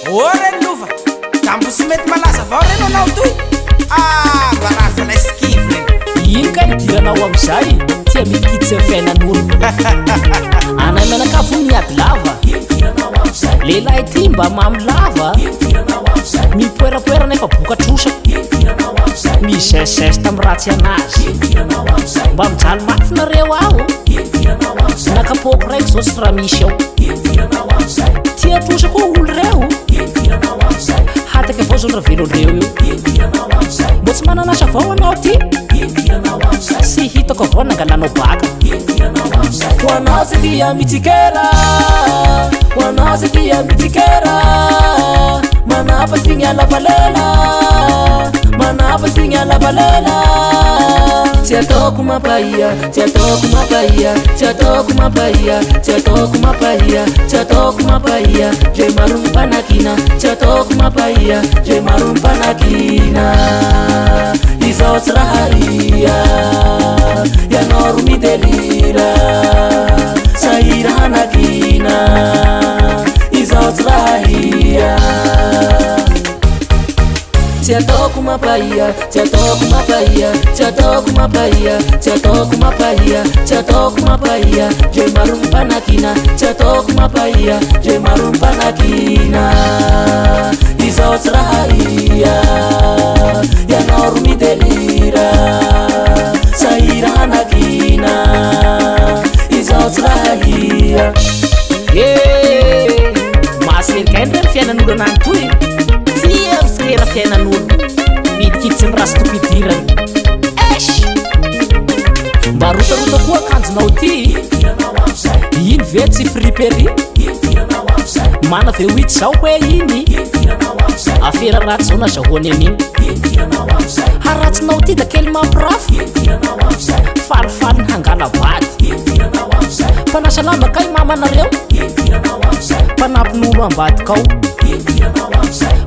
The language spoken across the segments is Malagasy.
Ore lova dambo sy mety malaza avao reno anao toy baraza lay skivy ino ka idiranao am'izay tia mikititsy ny fiainan'olo anay menakafo miady lava lehilahy ty mba mamy lava mipoerapoera nefa bokatrosa mizezeze tamy ratsy anazy mba mijaly matinareo aho nakapoko raiky zao tsy raha misy ao tia trosa koa olo reo hataky avao zao ravelonreo io mbo tsy mananasa avao anao ty sy hitako avao nangalanao baka hoanao se tia mitsikera hoanao se tia mitsikera manapasiny alavalela manapasiny alavalela tsy ataoko mapahia tsy ataoko mapahia tsy ataoko mapahia tsy ataoko mapahia tsy ataoko mapahia dre maro mpanakina tsy ataoko mapahia dre maro mpanakina izao tsy raha ia ianao ro midelira sahira hanakina izao tsy raha ia tsy ataoko mapahia tsy ataoko mapahia tsy ataoko mapahia tsy ataoko mapahia tsy ataoko mapahia dre maro mpanakina tsy ataoko mapahia dre maro mpanakina izao tsy raha ia ianao ro midelira sahira hanakina izao tsy raha ia mahaserikaindre ny fiainan'olo anany toy tia misikera fiainan'olo midikiditsy ny raha stopidirany mba rotarota koa akanjonao ty iny ve tsy fripery mana ve hoity zao hoe iny afera ratsy zao na zahoany amin'iny haratsinao ty da kely mampirafo falifaly ny hangala vady mpanasa lamba kay mamanareo mpanapin'olo ambadikao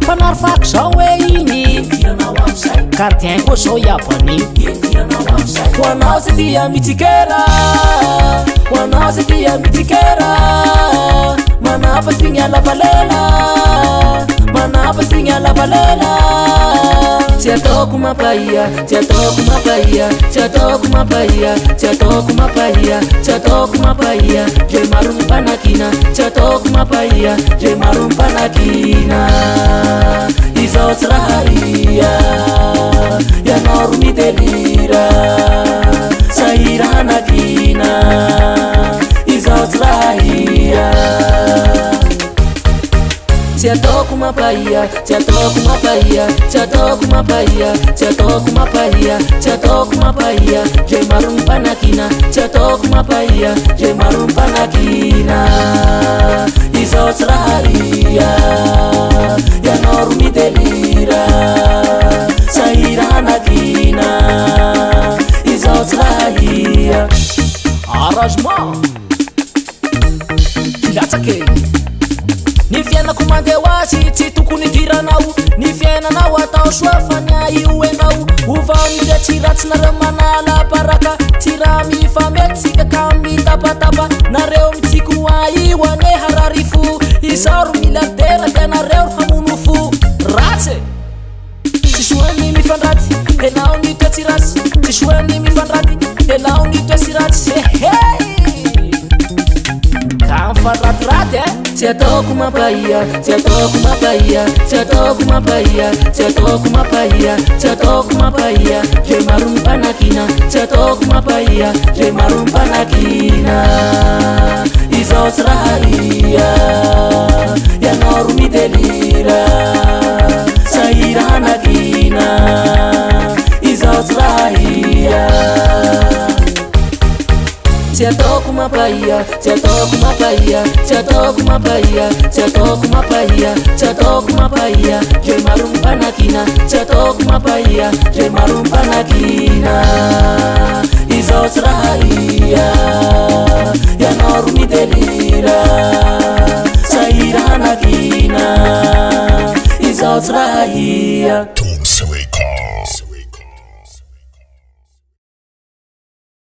mpanary fako zao hoe iny gardien koa zao iaban'iny hoanao se tia mitsikera hoanao se tia mitsikera manapasiny alavalela manapasiny alavalela tsy ataoko mapahia tsy ataoko mapahia tsy ataoko mapahia tsy ataoko mapahia tsy ataoko mapahia dre maro mpanakina tsy ataoko mapahia dre maro mpanakina izao tsy raha ia ianao ro midelira sahira hanakina izao tsy raha ia tsy ataoko mapahia tsy ataoko mapahia tsy ataoko mapahia tsy ataoko mapahia tsy ataoko mapahia dre maro mpanakina tsy ataoko mapahia dre maro mpanakina izao tsy raha ia ianao ro midelira sahira hanakina izao tsy raha ia arrangement kilatsake ny fiainako mandeha hoazy tsy tokony hidiranao ny fiainanao atao soa fa ny aio enao ovao nidra tsy ratsy nareo manala baraka tsy raha mifametsika ka mitapatapa nareo mitsiko aio ane hararifo izao ro milardera tianareo ro hamono fo ratsy tsy soany mifandraty enao ny toetsy ratsy tsy soany mifandraty enao ny toetsy ratsy ka mifanratiraty tsy ataoko mapahia tsy ataoko mapahia tsy ataoko mapahia tsy ataoko mapahia tsy ataoko mapahia dre maro mpanakina tsy ataoko mapahia dre maro mpanakina izao tsy raha ia ianao ro midelira sahira hanakina izao tsy raha ia tsy ataoko mapahia tsy ataoko mapahia tsy ataoko mapahia tsy ataoko mapahia tsy ataoko mapahia dre maro mpanakina tsy ataoko mapahia dre maro mpanakina izao tsy raha ia ianao ro midelira sahira hanakina izao tsy raha ia